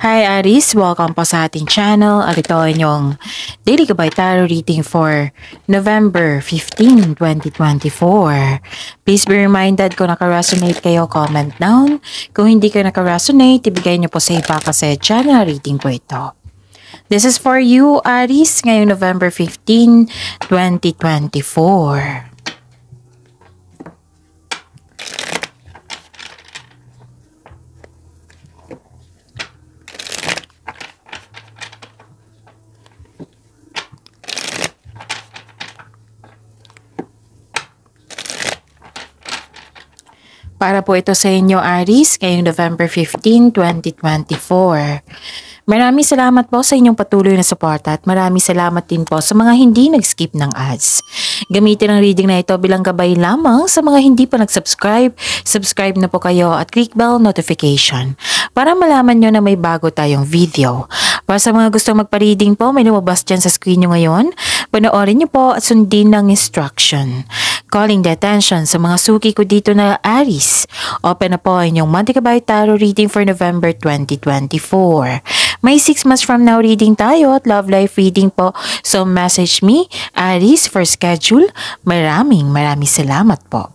Hi Aries! Welcome po sa ating channel at ito ay inyong Daily Gabay Tarot reading for November 15, 2024. Please be reminded kung naka-resonate kayo, comment down. Kung hindi kayo naka-resonate, ibigay niyo po sa iba kasi channel reading po ito. This is for you Aries ngayong November 15, 2024. Para po ito sa inyo, Aries, ngayong November 15, 2024. Maraming salamat po sa inyong patuloy na suporta at maraming salamat din po sa mga hindi nag-skip ng ads. Gamitin ang reading na ito bilang gabay lamang sa mga hindi pa nag-subscribe. Subscribe na po kayo at click bell notification para malaman nyo na may bago tayong video. Para sa mga gustong magpa-reading po, may lumabas dyan sa screen nyo ngayon. Panoorin nyo po at sundin ng instruction. Calling the attention sa mga suki ko dito na Aries. Open na po ang inyong Monthly Gabay Tarot reading for November 2024. May 6 months from now reading tayo at love life reading po. So message me, Aries, for schedule. Maraming salamat po.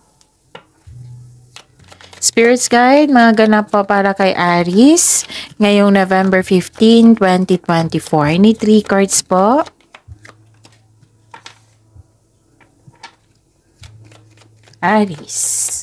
Spirits Guide, mga ganap po para kay Aries ngayong November 15, 2024. Any 3 cards po. Aries.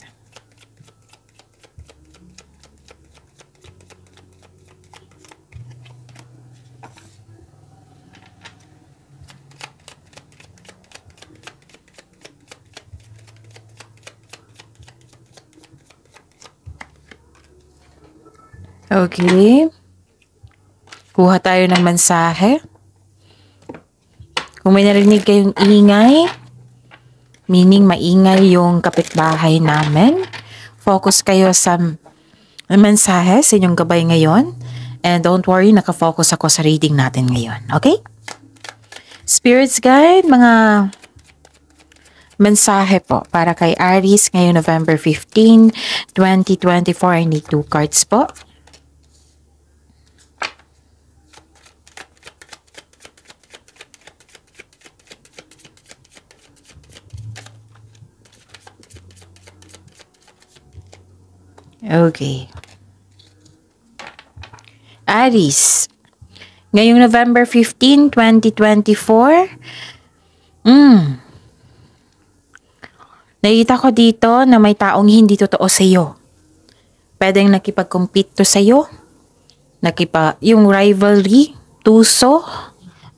Okay. Kuha tayo ng mensahe. Kung may narinig kayong ingay, meaning maingay yung kapitbahay namin, focus kayo sa mensahe sa inyong gabay ngayon. And don't worry, nakafocus ako sa reading natin ngayon. Okay? Spirits Guide, mga mensahe po para kay Aries ngayong November 15, 2024. I need 2 cards po. Okay. Aries, ngayong November 15, 2024, nakita ko dito na may taong hindi totoo sa iyo. Pwedeng nakipag-compete to sa iyo, yung rivalry, tuso,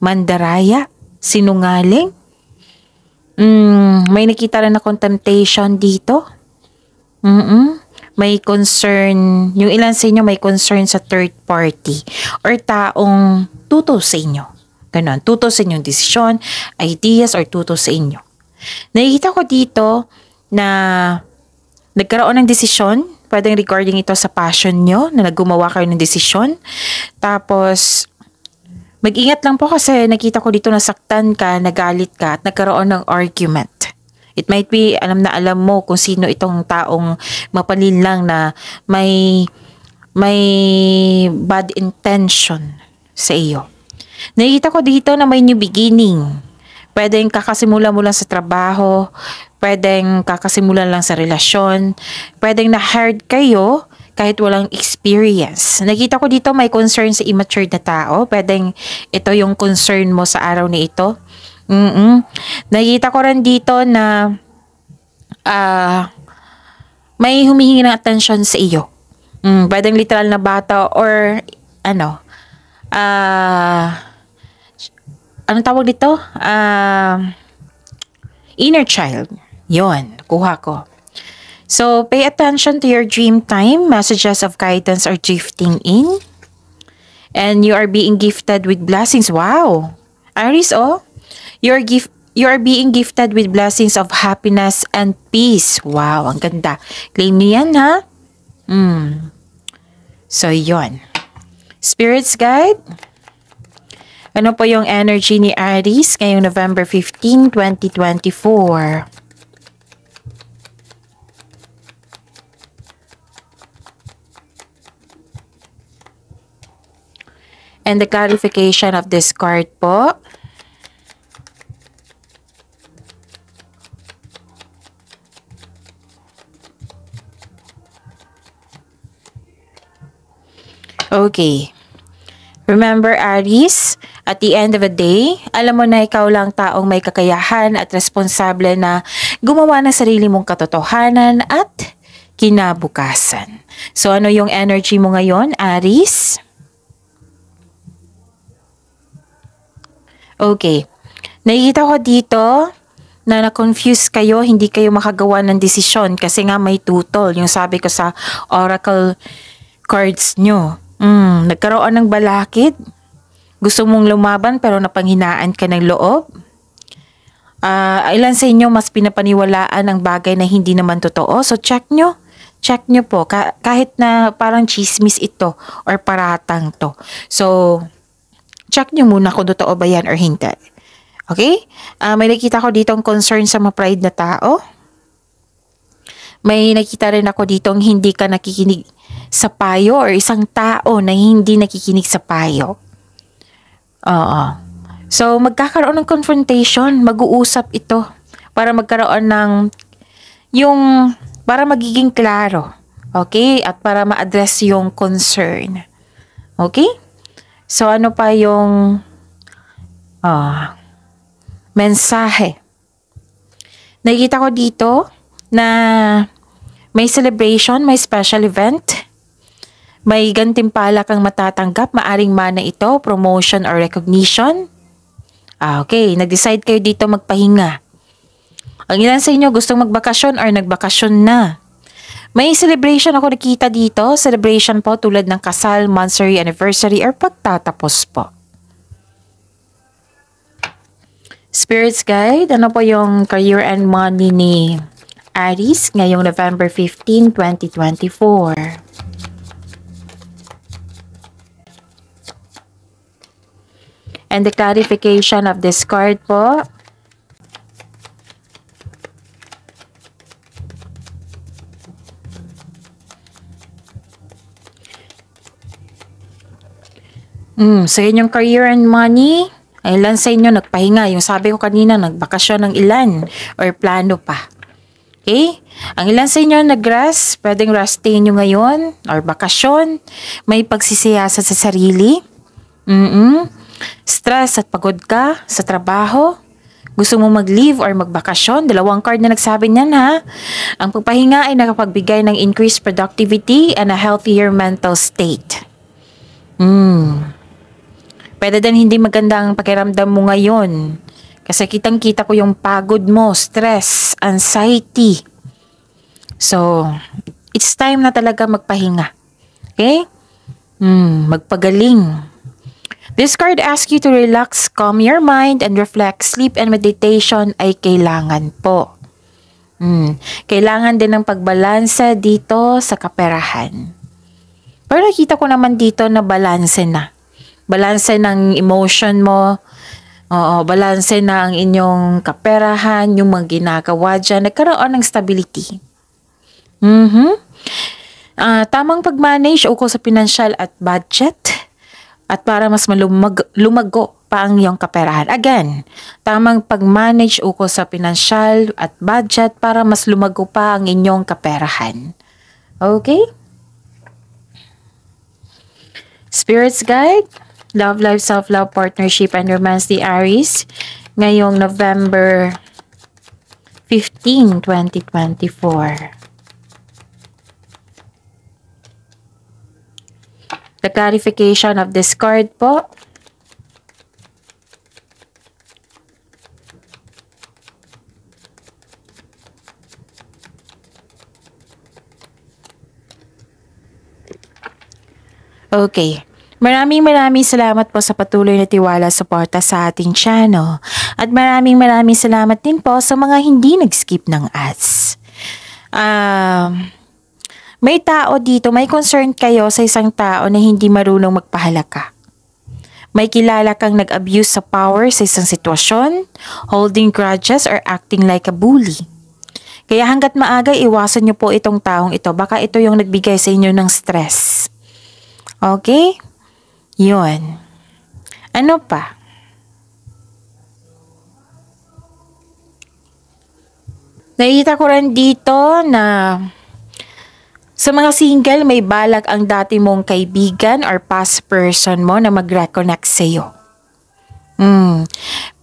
mandaraya, sinungaling. May nakita rin akong temptation dito. May concern, yung ilan sa inyo may concern sa third party or taong tuto sa inyo. Ganon, tuto sa inyong desisyon, ideas, or tuto sa inyo. Nakikita ko dito na nagkaroon ng desisyon, pwedeng recording ito sa passion nyo, na naggumawa kayo ng desisyon. Tapos, mag-ingat lang po kasi nakita ko dito nasaktan ka, nagalit ka, at nagkaroon ng argument. It might be, alam na alam mo kung sino itong taong mapalin lang na may bad intention sa iyo. Nakikita ko dito na may new beginning. Pwedeng kakasimula mo lang sa trabaho, pwedeng kakasimula lang sa relasyon, pwedeng na-hired kayo kahit walang experience. Nakita ko dito may concern sa immature na tao. Pwedeng ito yung concern mo sa araw na ito. Nakita ko rin dito na may humihingi ng attention sa iyo. Pwedeng literal na bata or anong tawag dito? Inner child. Yon, kuha ko. So, pay attention to your dream time. Messages of guidance are drifting in. And you are being gifted with blessings. Wow! Aries, oh. You are being gifted with blessings of happiness and peace. Wow, ang ganda. Claim niyo yan, ha? So, yon. Spirits Guide. Ano po yung energy ni Aries ngayong November 15, 2024? And the clarification of this card po. Okay. Remember, Aries, at the end of the day, alam mo na ikaw lang taong may kakayahan at responsable na gumawa ng sarili mong katotohanan at kinabukasan. So, ano yung energy mo ngayon, Aries? Okay. Nakikita ko dito na na-confuse kayo, hindi kayo makagawa ng desisyon kasi nga may tutol. Yung sabi ko sa oracle cards nyo. Nagkaroon ng balakid. Gusto mong lumaban pero napanghinaan ka ng loob. Ilan sa inyo mas pinapaniwalaan ang bagay na hindi naman totoo. So check nyo. Check nyo po. Kahit na parang chismis ito or paratang to. So check nyo muna kung totoo ba yan or hindi. Okay? May nakita ko ditong concern sa ma-pride na tao. May nakita rin ako ditong hindi ka nakikinig sa payo or isang tao na hindi nakikinig sa payo. So, magkakaroon ng confrontation, mag-uusap ito para magkaroon ng para magiging klaro. Okay? At para ma-address yung concern. Okay? So, ano pa yung mensahe? Nakikita ko dito na may celebration, may special event. May gantimpala kang matatanggap, maaring mana ito, promotion or recognition. Okay, nag-decide kayo dito magpahinga. Ang ilan sa inyo gustong magbakasyon or nagbakasyon na. May celebration ako nakita dito, celebration po tulad ng kasal, monthsary, anniversary, or pagtatapos po. Spirits Guide, ano po yung career and money ni Aries ngayong November 15, 2024? And the clarification of this card po. Sa inyong career and money, ay ilan sa inyo nagpahinga. Yung sabi ko kanina, nagbakasyon ng ilan or plano pa. Okay? Ang ilan sa inyo nag-rest, pwedeng resting nyo ngayon or bakasyon. May pagsisiyasa sa sarili. Stress at pagod ka sa trabaho. Gusto mo mag-leave or magbakasyon. Dalawang card na nagsabi niyan ha. Ang pagpahinga ay nakapagbigay ng increased productivity and a healthier mental state. Pwede din hindi maganda ang pakiramdam mo ngayon. Kasi kitang-kita ko yung pagod mo, stress, anxiety. So, it's time na talaga magpahinga. Okay? Magpagaling. This card asks you to relax, calm your mind, and reflect. Sleep and meditation ay kailangan po. Kailangan din ng pagbalansa dito sa kaperahan. Pero nakita ko naman dito na balanse na. Balanse ng emotion mo. Balanse na ang inyong kaperahan, yung mga ginagawa dyan. Nagkaroon ng stability. Tamang pag-manage ukol sa financial at budget. At para mas lumago pa ang iyong kaperahan. Again, tamang pag-manage ukol sa financial at budget para mas lumago pa ang inyong kaperahan. Okay? Spirits Guide, Love Life, Self-Love, Partnership, and Romance ni Aries ngayong November 15, 2024. The clarification of this card po. Okay. Maraming salamat po sa patuloy na tiwala suporta sa ating channel. At maraming salamat din po sa mga hindi nag-skip ng ads. May tao dito, may concern kayo sa isang tao na hindi marunong magpahalaka. May kilala kang nag-abuse sa power sa isang sitwasyon, holding grudges or acting like a bully. Kaya hanggat maaga, iwasan niyo po itong taong ito. Baka ito yung nagbigay sa inyo ng stress. Okay? Yun. Ano pa? Nakikita ko rin dito na sa mga single, may balak ang dati mong kaibigan or past person mo na mag-reconnect sa'yo.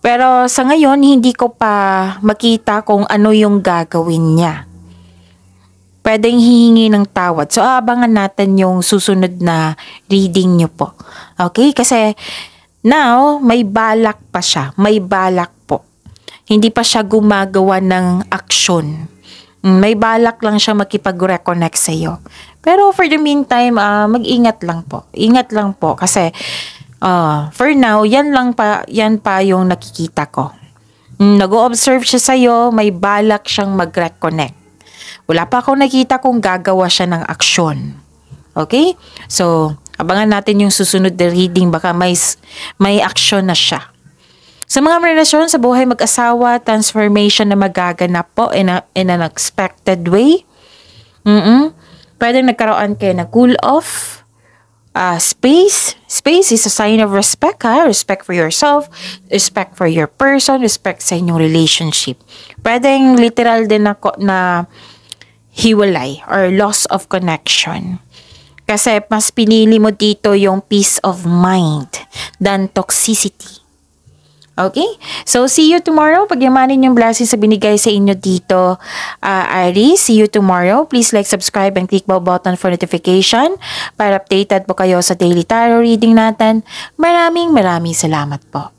Pero sa ngayon, hindi ko pa makita kung ano yung gagawin niya. Pwedeng hihingi ng tawad. So, abangan natin yung susunod na reading niyo po. Okay? Kasi now, may balak pa siya. May balak po. Hindi pa siya gumagawa ng aksyon. May balak lang siya makipag-reconnect sa iyo. Pero for the meantime, mag-ingat lang po. Ingat lang po kasi for now, yan pa yung nakikita ko. Nag-o-observe siya sa iyo, may balak siyang mag-reconnect. Wala pa akong nakita kung gagawa siya ng aksyon. Okay? So, abangan natin yung susunod na reading. Baka may aksyon na siya. Sa mga relasyon sa buhay mag-asawa, transformation na magaganap po in an unexpected way. Pwede nagkaroon kayo ng cool off. Space. Space is a sign of respect, ha? Respect for yourself, respect for your person, respect sa inyong relationship. Pwedeng literal din na hiwalay or loss of connection. Kasi mas pinili mo dito yung peace of mind than toxicity. Okay? So, see you tomorrow. Pagyamanin yung blessings sa binigay sa inyo dito, Aries. See you tomorrow. Please like, subscribe, and click bell button for notification para updated po kayo sa daily tarot reading natin. Maraming salamat po.